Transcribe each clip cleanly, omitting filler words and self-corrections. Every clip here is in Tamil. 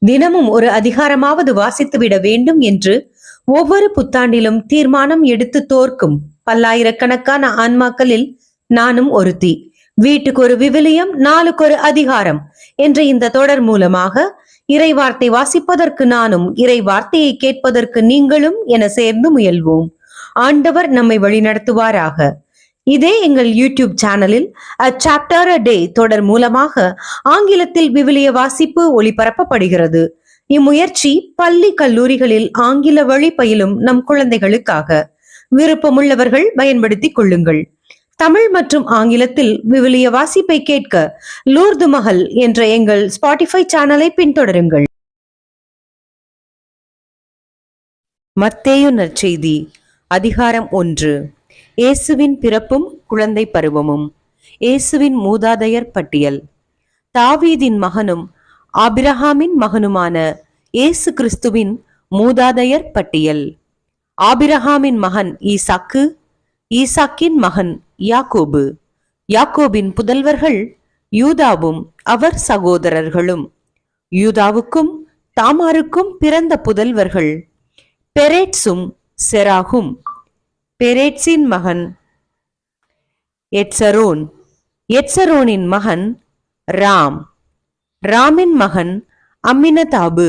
தினமும் ஒரு அதிகாரமாவது வாசித்துவிட வேண்டும் என்று ஒவ்வொரு புத்தாண்டிலும் தீர்மானம் எடுத்து தோற்கும் பல்லாயிரக்கணக்கான ஆன்மாக்களில் நானும் ஒருத்தி. வீட்டுக்கு ஒரு விவிலியம், நாளுக்கு ஒரு அதிகாரம் என்ற இந்த தொடர் மூலமாக இறை வார்த்தை வாசிப்பதற்கு நானும், இறை வார்த்தையை கேட்பதற்கு நீங்களும் என சேர்ந்து முயல்வோம். ஆண்டவர் நம்மை வழிநடத்துவாராக. இதே எங்கள் யூடியூப் சேனலில் A Chapter a Day தொடர் மூலமாக ஆங்கிலத்தில் விவிலிய வாசிப்பு ஒளிபரப்பப்படுகிறது. இம்முயற்சி பள்ளி கல்லூரிகளில் ஆங்கில வழி பயிலும் நம் குழந்தைகளுக்காக. விருப்பமுள்ளவர்கள் பயன்படுத்திக் கொள்ளுங்கள். தமிழ் மற்றும் ஆங்கிலத்தில் விவிலிய வாசிப்பை கேட்க லூர்து மஹல் என்ற எங்கள் ஸ்பாட்டிஃபை சேனலை பின்தொடருங்கள். மத்தேயு நற்செய்தி அதிகாரம் 1. இயேசுவின் பிறப்பும் குழந்தை பருவமும். இயேசுவின் மூதாதையர் பட்டியல். தாவீதின் மகனும் ஆபிரகாமின் மகனுமான இயேசு கிறிஸ்துவின் மூதாதையர் பட்டியல். ஆபிரகாமின் மகன் ஈசாக்கு, ஈசாக்கின் மகன் யாக்கோபு, யாக்கோபின் புதல்வர்கள் யூதாவும் அவர் சகோதரர்களும். யூதாவுக்கும் தாமாருக்கும் பிறந்த புதல்வர்கள் பெரேட்சும் செராகும். பெரேட்சின் மகன் எட்சரோன், எட்சரோனின் மகன் ராம், ராமின் மகன் அம்மினதாபு,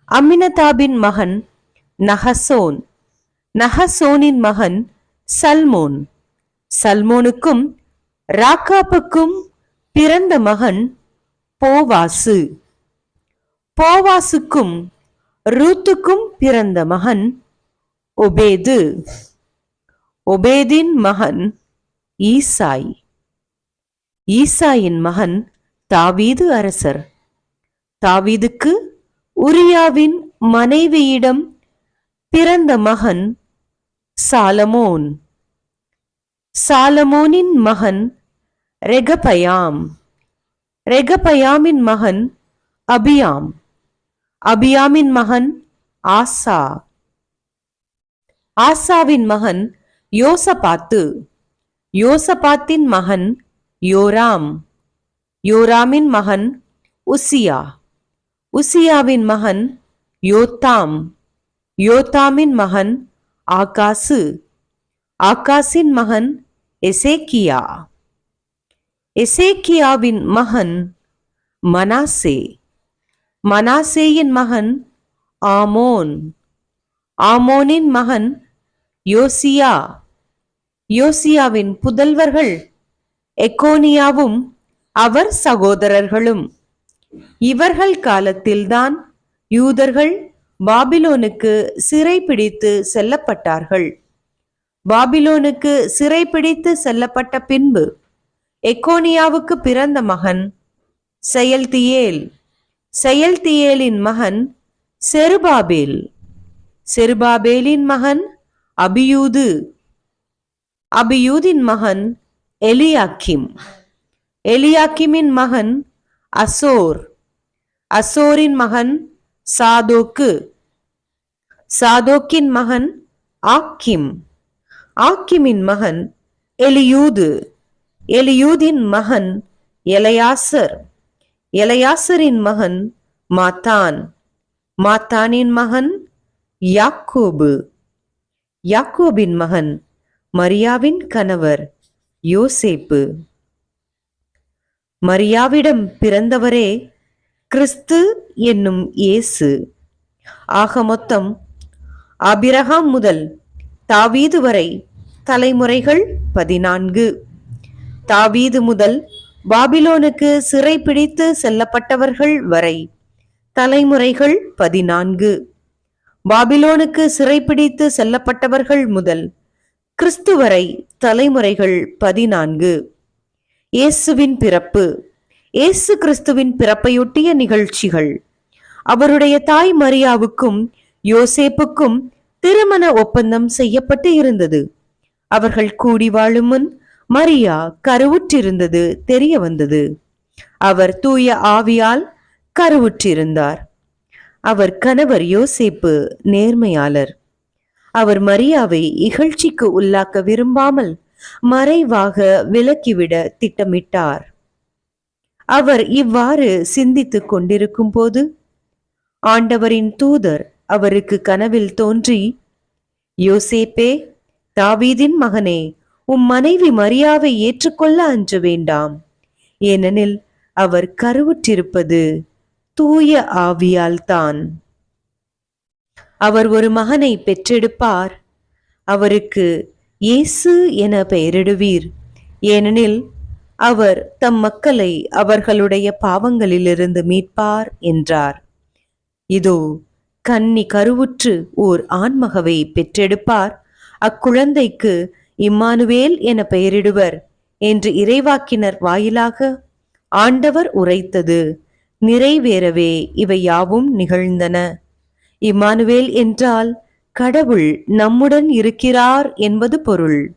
அம்மினதாபின் மகன் நஹசோன், நஹசோனின் மகன் சல்மோன், சல்மோனுக்கும் ராக்காப்புக்கும் பிறந்த மகன் போவாசு, போவாசுக்கும் ரூத்துக்கும் பிறந்த மகன் ஒபேது, ஒபேதின் மகன் ஈசாய், ஈசாயின் மகன் தாவீது அரசர். தாவீதுக்கு உரியாவின் மனைவியிடம் பிறந்த மகன் சாலமோன், சாலமோனின் மகன் ரெகபயாம், ரெகபயாமின் மகன் அபியாம், அபியாமின் மகன் ஆசா, ஆசாவின் மகன் யோசபாத்து, யோசபாத்தின் மகன் யோராம், யோராமின் மகன் உசியா, உசியாவின் மகன் யோத்தாம், யோத்தாமின் மகன் ஆகாசு, ஆகாசின் மகன் எசேக்கியா, எசேக்கியாவின் மகன் மனாசே, மனாசேயின் மகன் ஆமோன், ஆமோனின் மகன் யோசியா, யோசியாவின் புதல்வர்கள் எக்கோனியாவும் அவர் சகோதரர்களும். இவர்கள் காலத்தில்தான் யூதர்கள் பாபிலோனுக்கு சிறைபிடித்து செல்லப்பட்டார்கள். பாபிலோனுக்கு சிறைபிடித்து செல்லப்பட்ட பின்பு எக்கோனியாவுக்கு பிறந்த மகன் செயல்தியேல், செயல்தியேலின் மகன் செருபாபேல், செருபாபேலின் மகன் அபியூது, அபியூதின் மகன் எலியாக்கிம், எலியாக்கிமின் மகன் அசோர், அசோரின் மகன் சாதோக்கு, சாதோக்கின் மகன் ஆக்கிம், ஆக்கிமின் மகன் எலியூது, எலியூதின் மகன் எலையாசர், எலையாசரின் மகன் மாத்தான், மாத்தானின் மகன் யாக்கோபு, யாக்கோபின் மகன் மரியாவின் கணவர் யோசேப்பு. மரியாவிடம் பிறந்தவரே கிறிஸ்து என்னும் இயேசு. ஆக மொத்தம் ஆபிரகாம் முதல் தாவீது வரை தலைமுறைகள் 14. தாவீது முதல் பாபிலோனுக்கு சிறை பிடித்து செல்லப்பட்டவர்கள் வரை தலைமுறைகள் 14. பாபிலோனுக்கு சிறைப்பிடித்து செல்லப்பட்டவர்கள் முதல் கிறிஸ்து வரை தலைமுறைகள் 14. இயேசுவின் பிறப்பு. இயேசு கிறிஸ்துவின் பிறப்பையொட்டிய நிகழ்ச்சிகள். அவருடைய தாய் மரியாவுக்கும் யோசேப்புக்கும் திருமண ஒப்பந்தம் செய்யப்பட்டு இருந்தது. அவர்கள் கூடி வாழும் முன் மரியா கருவுற்றிருந்தது தெரிய வந்தது. அவர் தூய ஆவியால் கருவுற்றிருந்தார். அவர் கணவர் யோசேப்பு நேர்மையாளர். அவர் மரியாவை இகழ்ச்சிக்கு உள்ளாக்க விரும்பாமல் மறைவாக விலக்கிவிட திட்டமிட்டார். அவர் இவ்வாறு சிந்தித்துக் கொண்டிருக்கும் போது ஆண்டவரின் தூதர் அவருக்கு கனவில் தோன்றி, யோசேப்பே, தாவீதின் மகனே, உம் மனைவி மரியாவை ஏற்றுக்கொள்ள அஞ்ச வேண்டாம். ஏனெனில் அவர் கருவுற்றிருப்பது தூய ஆவியால் தான். அவர் ஒரு மகனை பெற்றெடுப்பார். அவருக்கு இயேசு என பெயரிடுவீர். ஏனெனில் அவர் தம் மக்களை அவர்களுடைய பாவங்களிலிருந்து மீட்பார் என்றார். இதோ, கன்னி கருவுற்று ஓர் ஆண்மகவை பெற்றெடுப்பார். அக்குழந்தைக்கு இம்மானுவேல் என பெயரிடுவர் என்று இறைவாக்கினர் வாயிலாக ஆண்டவர் உரைத்தது நிறைவேறவே இவை யாவும் நிகழ்ந்தன. இம்மானுவேல் என்றால் கடவுள் நம்முடன் இருக்கிறார் என்பது பொருள்.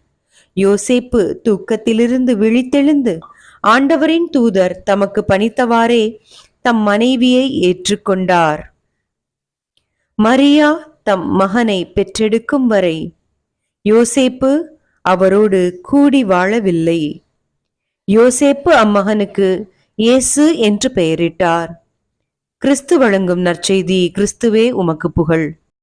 யோசேப்பு தூக்கத்திலிருந்து விழித்தெழுந்து ஆண்டவரின் தூதர் தமக்கு பணித்தவாறே தம் மனைவியை ஏற்றுக்கொண்டார். மரியா தம் மகனை பெற்றெடுக்கும் வரை யோசேப்பு அவரோடு கூடி வாழவில்லை. யோசேப்பு அம்மகனுக்கு இயேசு என்று பெயரிட்டார். கிறிஸ்து வழங்கும் நற்செய்தி. கிறிஸ்துவே உமக்கு புகழ்.